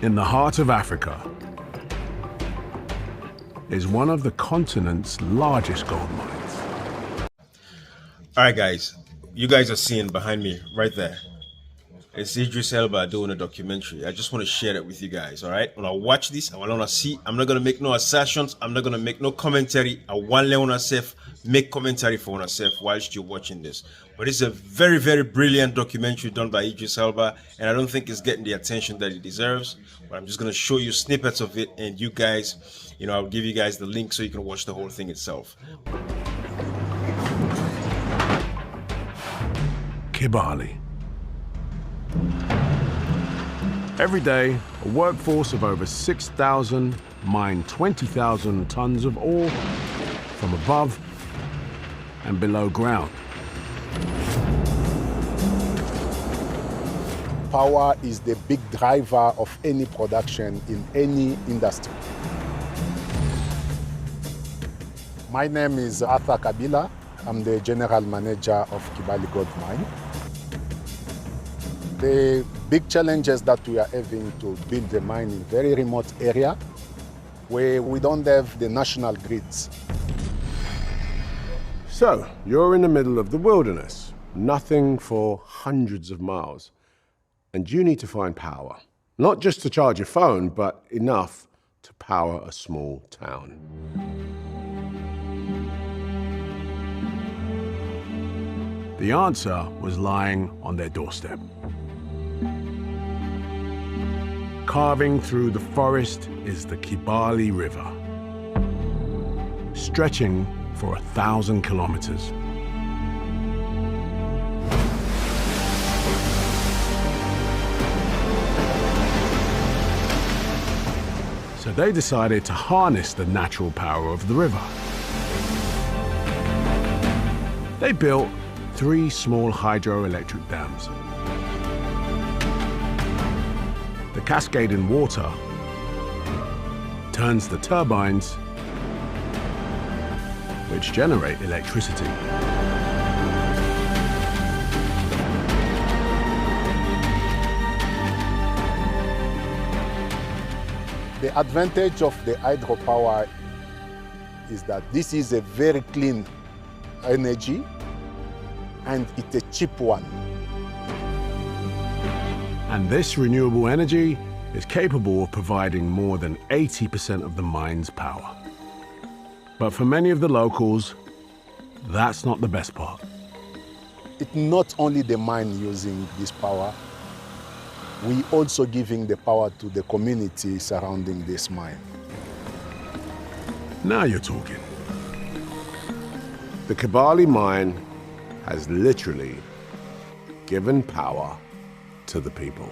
In the heart of Africa is one of the continent's largest gold mines. All right, guys, you guys are seeing behind me right there. It's Idris Elba doing a documentary. I just want to share that with you guys, all right? When I watch this, I want to see. I'm not going to make no assertions. I'm not going to make no commentary. I want to let make commentary for myself whilst you're watching this. But it's a very, very brilliant documentary done by Idris Elba, and I don't think it's getting the attention that it deserves. But I'm just going to show you snippets of it, and you guys, I'll give you guys the link so you can watch the whole thing itself. Kibali. Every day, a workforce of over 6,000 mine 20,000 tons of ore from above and below ground. Power is the big driver of any production in any industry. My name is Arthur Kabila. I'm the general manager of Kibali Gold Mine. The big challenges that we are having to build the mine in very remote area where we don't have the national grids. So, you're in the middle of the wilderness, nothing for hundreds of miles, and you need to find power. Not just to charge your phone, but enough to power a small town. The answer was lying on their doorstep. Carving through the forest is the Kibali River, stretching for 1,000 kilometers. So they decided to harness the natural power of the river. They built 3 small hydroelectric dams. The cascading water turns the turbines, which generate electricity. The advantage of the hydropower is that this is a very clean energy and it's a cheap one. And this renewable energy is capable of providing more than 80% of the mine's power. But for many of the locals, that's not the best part. It's not only the mine using this power, we also giving the power to the community surrounding this mine. Now you're talking. The Kibali mine has literally given power to the people.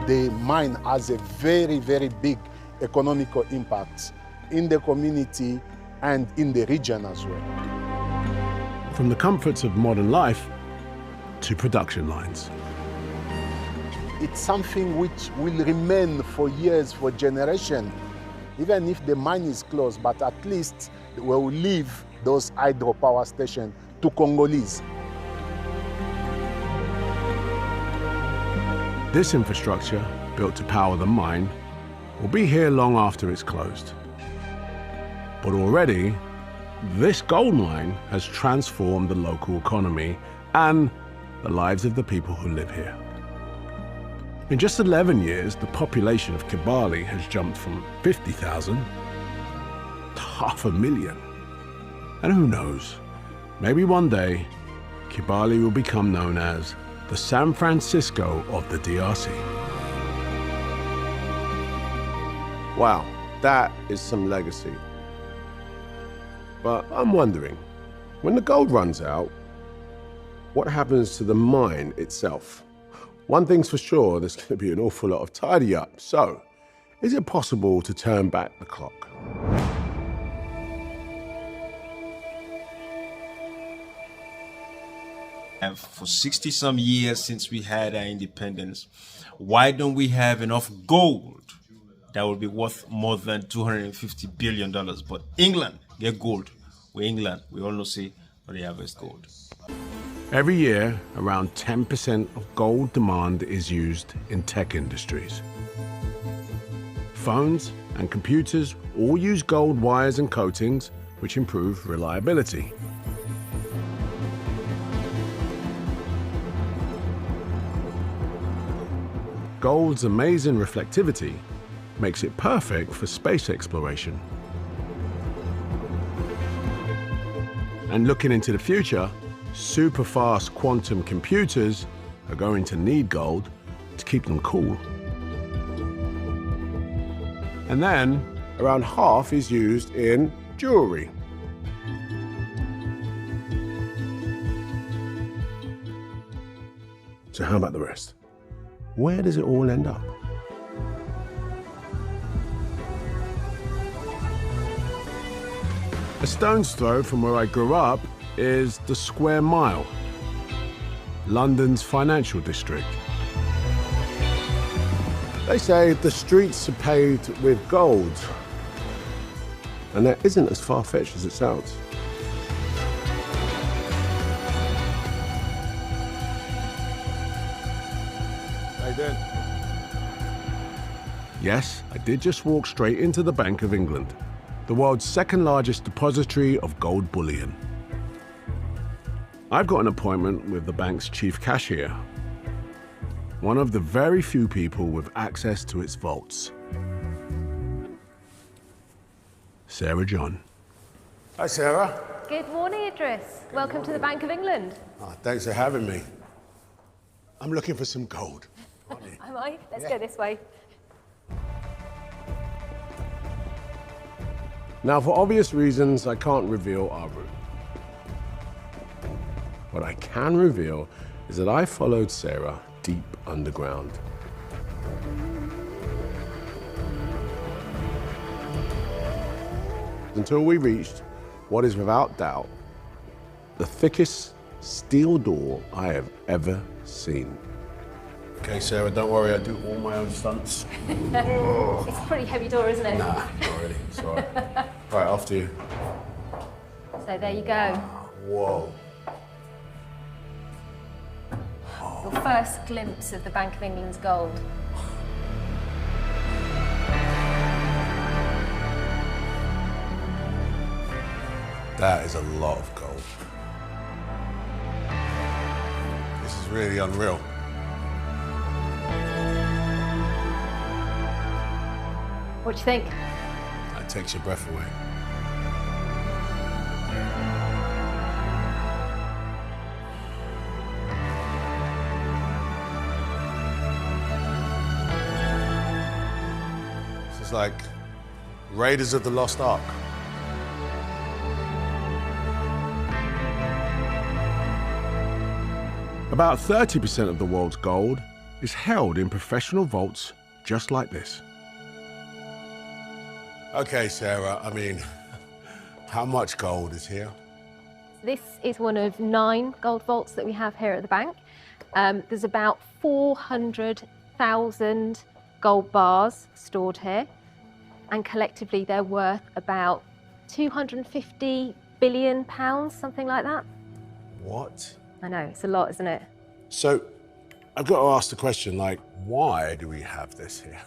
The mine has a very, very big economical impact in the community and in the region as well. From the comforts of modern life to production lines. It's something which will remain for years, for generations, even if the mine is closed, but at least we will leave those hydropower stations to Congolese. This infrastructure, built to power the mine, will be here long after it's closed. But already, this gold mine has transformed the local economy and the lives of the people who live here. In just 11 years, the population of Kibali has jumped from 50,000 to 500,000. And who knows, maybe one day, Kibali will become known as the San Francisco of the DRC. Wow, that is some legacy. But I'm wondering, when the gold runs out, what happens to the mine itself? One thing's for sure, there's going to be an awful lot of tidy up. So, is it possible to turn back the clock? And for 60-some years since we had our independence, why don't we have enough gold that would be worth more than $250 billion? But England get gold. We're England. We all know say, but they harvest gold. Every year, around 10% of gold demand is used in tech industries. Phones and computers all use gold wires and coatings, which improve reliability. Gold's amazing reflectivity makes it perfect for space exploration. And looking into the future, super-fast quantum computers are going to need gold to keep them cool. And then, around half is used in jewelry. So how about the rest? Where does it all end up? A stone's throw from where I grew up is the Square Mile, London's financial district. They say the streets are paved with gold, and that isn't as far-fetched as it sounds. How you doing? Yes, I did just walk straight into the Bank of England, the world's second largest depository of gold bullion. I've got an appointment with the bank's chief cashier, one of the very few people with access to its vaults. Sarah John. Hi, Sarah. Good morning, Idris. Welcome to the Bank of England. Oh, thanks for having me. I'm looking for some gold. Am I? Let's go this way. Now, for obvious reasons, I can't reveal our route. What I can reveal is that I followed Sarah deep underground. Until we reached what is without doubt the thickest steel door I have ever seen. Okay, Sarah, don't worry, I do all my own stunts. It's a pretty heavy door, isn't it? Nah, not really, it's all right. All right, after you. So there you go. Whoa. Your first glimpse of the Bank of England's gold. That is a lot of gold. This is really unreal. What do you think? That takes your breath away. This is like Raiders of the Lost Ark. About 30% of the world's gold is held in professional vaults just like this. Okay, Sarah, I mean, how much gold is here? This is one of 9 gold vaults that we have here at the bank. There's about 400,000 gold bars stored here, and collectively they're worth about £250 billion, something like that. What? I know, it's a lot, isn't it? So, I've got to ask the question, like, why do we have this here?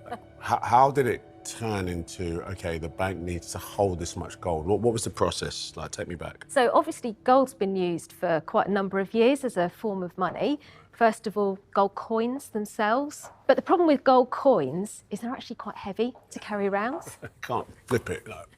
Like, how did it turn into, okay, the bank needs to hold this much gold? What was the process? Like, take me back. So obviously gold's been used for quite a number of years as a form of money. First of all, gold coins themselves. But the problem with gold coins is they're actually quite heavy to carry around. Can't flip it, like.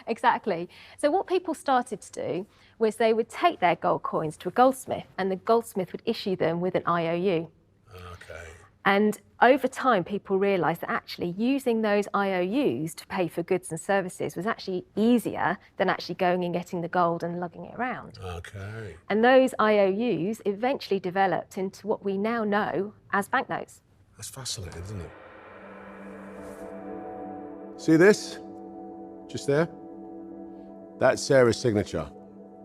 Exactly. So what people started to do was they would take their gold coins to a goldsmith, and the goldsmith would issue them with an IOU. Okay. And over time, people realised that actually using those IOUs to pay for goods and services was actually easier than actually going and getting the gold and lugging it around. Okay. And those IOUs eventually developed into what we now know as banknotes. That's fascinating, isn't it? See this? Just there? That's Sarah's signature.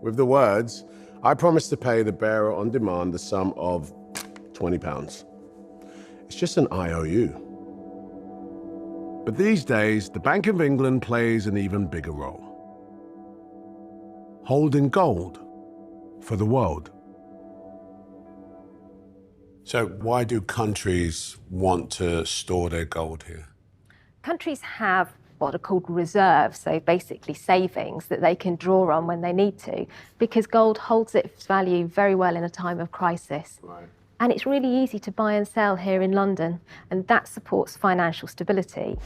With the words, I promise to pay the bearer on demand the sum of £20. It's just an IOU. But these days, the Bank of England plays an even bigger role. Holding gold for the world. So why do countries want to store their gold here? Countries have what are called reserves, so basically savings that they can draw on when they need to, because gold holds its value very well in a time of crisis. Right. And it's really easy to buy and sell here in London, and that supports financial stability.